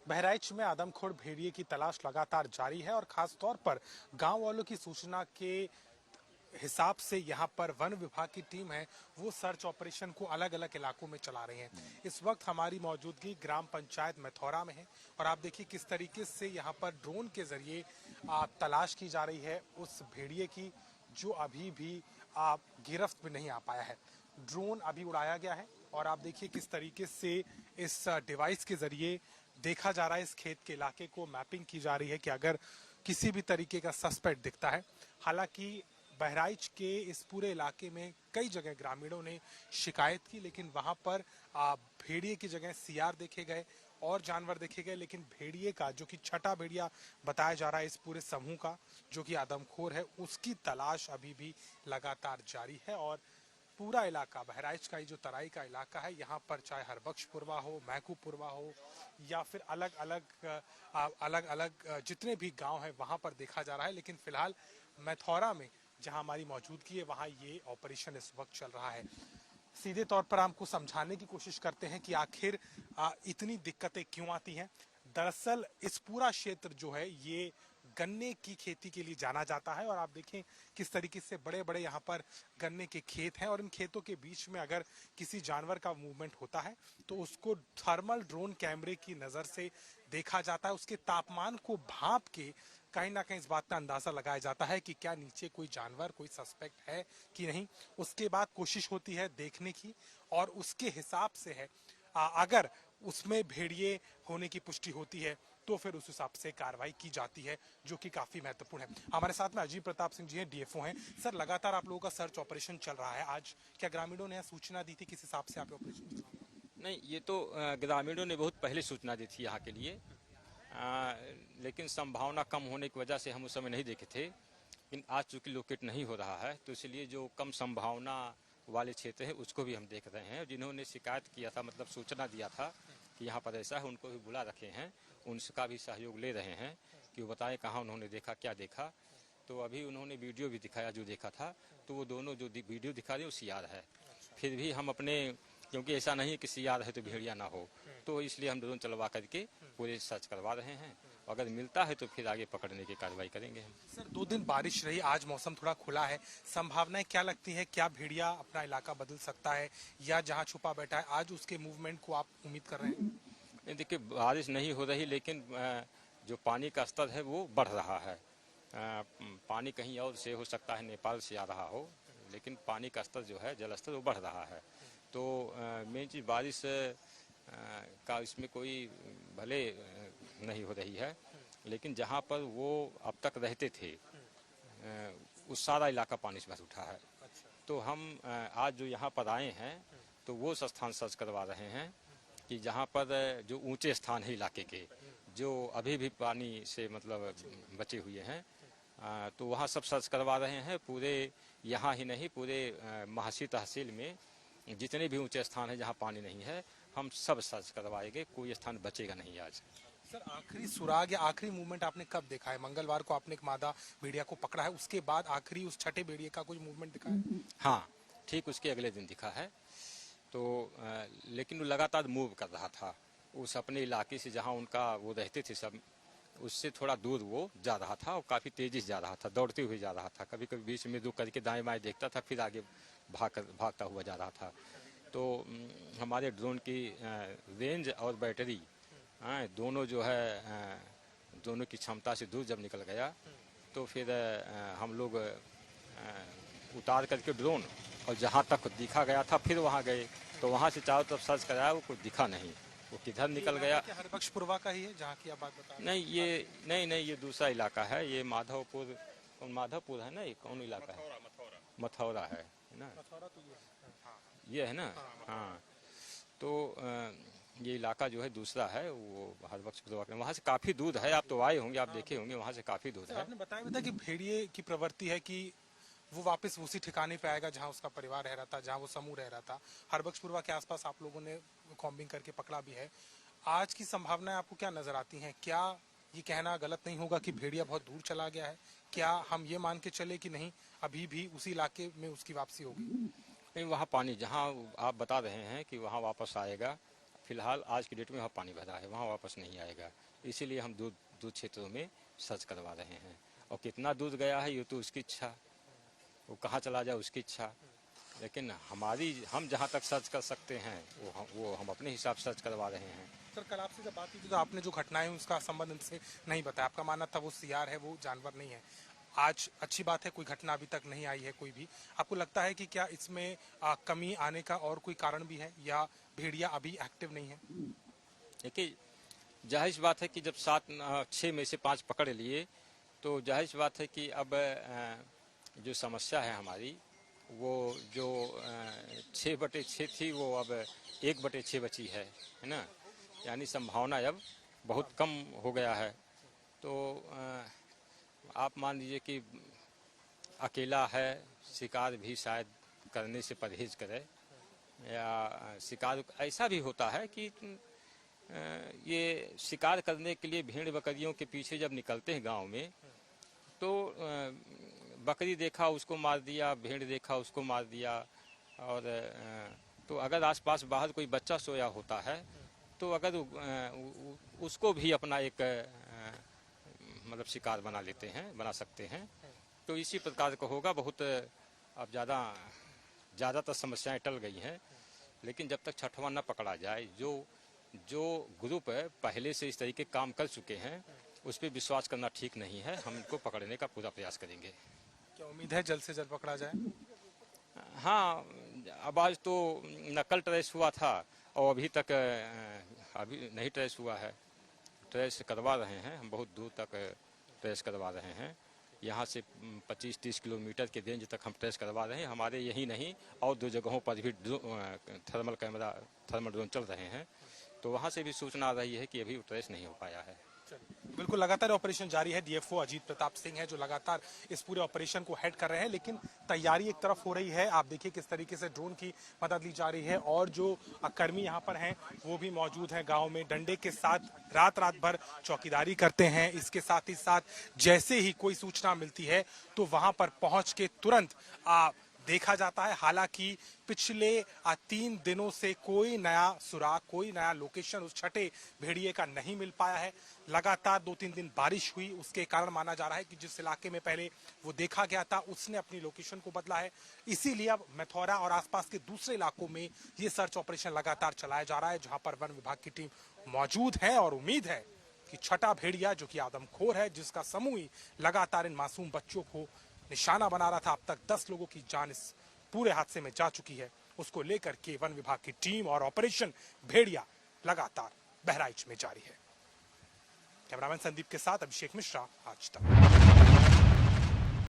बहराइच में आदमखोर भेड़िए की तलाश लगातार जारी है और खास तौर पर गांव वालों की सूचना के हिसाब से यहां पर वन विभाग की टीम है वो सर्च ऑपरेशन को अलग अलग इलाकों में चला रही है। इस वक्त हमारी मौजूदगी ग्राम पंचायत मैथौरा में है और आप देखिए किस तरीके से यहां पर ड्रोन के जरिए तलाश की जा रही है उस भेड़िए की जो अभी भी गिरफ्त में नहीं आ पाया है। ड्रोन अभी उड़ाया गया है और आप देखिए किस तरीके से इस डिवाइस के जरिए देखा जा रहा है, इस खेत के इलाके को मैपिंग की जा रही है कि अगर किसी भी तरीके का सस्पेक्ट दिखता है। हालांकि बहराइच के इस पूरे इलाके में कई जगह ग्रामीणों ने शिकायत की, लेकिन वहां पर भेड़िए की जगह सियार देखे गए और जानवर देखे गए, लेकिन भेड़िए का जो कि छठा भेड़िया बताया जा रहा है इस पूरे समूह का जो कि आदमखोर है, उसकी तलाश अभी भी लगातार जारी है। और पूरा इलाका बहराइच का जो तराई का इलाका है, यहाँ पर चाहे हरबख्शपुरवा हो, महकूपुरवा हो या फिर अलग अलग जितने भी गांव हैं वहां पर देखा जा रहा है। लेकिन फिलहाल मैथौरा में जहां हमारी मौजूदगी है वहां ये ऑपरेशन इस वक्त चल रहा है। सीधे तौर पर हमको समझाने की कोशिश करते हैं कि आखिर इतनी दिक्कतें क्यों आती हैं। दरअसल इस पूरा क्षेत्र जो है ये गन्ने की खेती के लिए जाना जाता है और आप देखें किस तरीके से बड़े बड़े यहाँ पर गन्ने के खेत हैं और इन खेतों के बीच में अगर किसी जानवर का मूवमेंट होता है तो उसको थर्मल ड्रोन कैमरे की नज़र से देखा जाता है। उसके तापमान को भांप के कहीं ना कहीं इस बात का अंदाजा लगाया जाता है कि क्या नीचे कोई जानवर, कोई सस्पेक्ट है कि नहीं। उसके बाद कोशिश होती है देखने की और उसके हिसाब से है अगर उसमें भेड़िए होने की पुष्टि होती है तो फिर उस हिसाब से कार्रवाई की जाती है, जो कि काफी महत्वपूर्ण है। हमारे साथ में अजीत प्रताप सिंह जी हैं, डीएफओ हैं। सर, लगातार आप लोगों का सर्च ऑपरेशन चल रहा है, आज क्या ग्रामीणों ने सूचना दी थी, किस हिसाब से आप ऑपरेशन चला रहे हैं? नहीं, ये तो ग्रामीणों ने बहुत पहले सूचना दी थी यहाँ के लिए, लेकिन संभावना कम होने की वजह से हम उस समय नहीं देखे थे। लेकिन आज चूंकि लोकेट नहीं हो रहा है तो इसलिए जो कम संभावना वाले क्षेत्र है उसको भी हम देख रहे हैं। जिन्होंने शिकायत किया था, मतलब सूचना दिया था कि यहाँ पर ऐसा है, उनको भी बुला रखे हैं, उनका भी सहयोग ले रहे हैं कि वो बताएं कहाँ उन्होंने देखा, क्या देखा। तो अभी उन्होंने वीडियो भी दिखाया जो देखा था, तो वो दोनों जो वीडियो दिखा रहे हैं वो सियार है। फिर भी हम अपने, क्योंकि ऐसा नहीं है कि सियार है तो भेड़िया ना हो, तो इसलिए हम ड्रोन चलवा करके पूरे सर्च करवा रहे हैं। अगर मिलता है तो फिर आगे पकड़ने की कार्रवाई करेंगे हम। सर, 2 दिन बारिश रही, आज मौसम थोड़ा खुला है, संभावनाएं क्या लगती है? क्या भेड़िया अपना इलाका बदल सकता है या जहां छुपा बैठा है आज उसके मूवमेंट को आप उम्मीद कर रहे हैं? देखिए, बारिश नहीं हो रही, लेकिन जो पानी का स्तर है वो बढ़ रहा है। पानी कहीं और से हो सकता है, नेपाल से आ रहा हो, लेकिन पानी का स्तर जो है, जल स्तर वो बढ़ रहा है। तो मेन चीज़ बारिश का इसमें कोई भले नहीं हो रही है, लेकिन जहाँ पर वो अब तक रहते थे उस सारा इलाका पानी से भर उठा है। तो हम आज जो यहाँ पर आए हैं तो वो स्थान सर्च करवा रहे हैं कि जहाँ पर जो ऊंचे स्थान है इलाके के, जो अभी भी पानी से मतलब बचे हुए हैं, तो वहाँ सब सर्च करवा रहे हैं। पूरे यहाँ ही नहीं, पूरे महासी तहसील में जितने भी ऊंचे स्थान है जहाँ पानी नहीं है, हम सब सर्च करवाएंगे, कोई स्थान बचेगा नहीं आज। सर, आखिरी सुराग या आखिरी मूवमेंट आपने कब देखा है? मंगलवार को आपने एक मादा भेड़िया को पकड़ा है, उसके बाद आखिरी उस छठे भेड़िए का कोई मूवमेंट दिखा है? हाँ, ठीक उसके अगले दिन दिखा है। तो लेकिन वो लगातार मूव कर रहा था उस अपने इलाके से जहाँ उनका वो रहते थे सब, उससे थोड़ा दूर वो जा रहा था और काफ़ी तेज़ी से जा रहा था, दौड़ते हुए जा रहा था। कभी कभी बीच में रुक करके दाएं बाएं देखता था, फिर आगे भागता हुआ जा रहा था। तो हमारे ड्रोन की रेंज और बैटरी दोनों जो है, दोनों की क्षमता से दूर जब निकल गया तो फिर हम लोग उतार करके ड्रोन और जहाँ तक दिखा गया था फिर वहाँ गए, तो वहाँ से चारों तरफ सर्च कराया, वो कुछ दिखा नहीं, वो किधर निकल गया। हरबख्शपुरवा का ही है जहाँ की आप बात बता रहे हैं? नहीं, ये दूसरा इलाका है, ये माधवपुर है ना, ये कौन इलाका है? मथौरा है ना, ये है ना। हाँ, तो ये इलाका जो है दूसरा है, वो हरबख्शपुरवा के वहाँ से काफ़ी दूर है। आप तो आए होंगे, आप देखे होंगे, वहाँ से काफ़ी दूर है। आपने बताया भी था कि भेड़िए की प्रवृत्ति है कि वो वापस उसी ठिकाने पे आएगा जहां उसका परिवार रह रहा था, जहां वो समूह रह रहा था। हरबख्शपुरवा के आसपास आप लोगों ने कॉम्बिंग करके पकड़ा भी है। आज की संभावनाएं आपको क्या नजर आती हैं? क्या ये कहना गलत नहीं होगा कि भेड़िया बहुत दूर चला गया है? क्या हम ये मान के चले कि नहीं, अभी भी उसी इलाके में उसकी वापसी होगी? नहीं, वहाँ पानी जहाँ आप बता रहे हैं कि वहाँ वापस आएगा, फिलहाल आज की डेट में वहाँ पानी भरा है, वहाँ वापस नहीं आएगा। इसीलिए हम दूध क्षेत्रों में सर्च करवा रहे हैं। और कितना दूध गया है ये तो उसकी इच्छा, वो कहाँ चला जाए उसकी इच्छा, लेकिन हम जहाँ तक सर्च कर सकते हैं वो हम अपने हिसाब से सर्च करवा रहे हैं। सर, कल आपसे जब बात की थी तो आपने जो घटनाएं उसका संबंध इनसे नहीं बताया, आपका मानना था वो सीआर है, वो जानवर नहीं है। आज अच्छी बात है, कोई घटना अभी तक नहीं आई है कोई भी। आपको लगता है कि क्या इसमें कमी आने का और कोई कारण भी है, या भेड़िया अभी एक्टिव नहीं है? देखिए, जाहिर सी बात है कि जब 6 में से 5 पकड़ लिए तो जाहिर सी बात है कि अब जो समस्या है हमारी, वो जो 6/6 थी वो अब 1/6 बची है ना। यानी संभावना अब बहुत कम हो गया है। तो आप मान लीजिए कि अकेला है, शिकार भी शायद करने से परहेज करे, या शिकार ऐसा भी होता है कि ये शिकार करने के लिए भेड़ बकरियों के पीछे जब निकलते हैं गांव में, तो बकरी देखा उसको मार दिया, भेड़ देखा उसको मार दिया। और तो अगर आसपास बाहर कोई बच्चा सोया होता है तो अगर उसको भी अपना एक मतलब शिकार बना सकते हैं। तो इसी प्रकार का होगा। बहुत अब ज़्यादातर समस्याएं टल गई हैं, लेकिन जब तक छठवां न पकड़ा जाए, जो ग्रुप पहले से इस तरीके काम कर चुके हैं उस पर विश्वास करना ठीक नहीं है। हम इनको पकड़ने का पूरा प्रयास करेंगे। क्या उम्मीद है जल्द से जल्द पकड़ा जाए? हाँ, अब आज तो नकल ट्रेस हुआ था और अभी तक अभी नहीं ट्रेस हुआ है। ट्रेस करवा रहे हैं, हम बहुत दूर तक ट्रेस करवा रहे हैं। यहाँ से 25-30 किलोमीटर के रेंज तक हम ट्रेस करवा रहे हैं। हमारे यही नहीं और 2 जगहों पर भी थर्मल ड्रोन चल रहे हैं, तो वहाँ से भी सूचना आ रही है कि अभी ट्रेस नहीं हो पाया है। बिल्कुल, लगातार ऑपरेशन जारी है। डीएफओ अजीत प्रताप सिंह है जो लगातार इस पूरे ऑपरेशन को हेड कर रहे हैं, लेकिन तैयारी एक तरफ हो रही है। आप देखिए किस तरीके से ड्रोन की मदद ली जा रही है, और जो कर्मी यहाँ पर हैं वो भी मौजूद हैं गांव में, डंडे के साथ रात भर चौकीदारी करते हैं। इसके साथ ही साथ जैसे ही कोई सूचना मिलती है तो वहां पर पहुंच के तुरंत देखा जाता है। हालांकि पिछले 3 दिनों से कोई नया सुराग, कोई नया लोकेशन उस छठे भेड़िए का नहीं मिल पाया है। लगातार 2-3 दिन बारिश हुई, उसके कारण माना जा रहा है कि जिस इलाके में पहले वो देखा गया था उसने अपनी लोकेशन को बदला है। इसीलिए अब मथौरा और आसपास के दूसरे इलाकों में ये सर्च ऑपरेशन लगातार चलाया जा रहा है, जहां पर वन विभाग की टीम मौजूद है। और उम्मीद है कि छठा भेड़िया, जो कि आदमखोर है, जिसका समूह ही लगातार इन मासूम बच्चों को निशाना बना रहा था, अब तक 10 लोगों की जान इस पूरे हादसे में जा चुकी है, उसको लेकर के वन विभाग की टीम और ऑपरेशन भेड़िया लगातार बहराइच में जारी है। कैमरामैन संदीप के साथ अभिषेक मिश्रा, आज तक।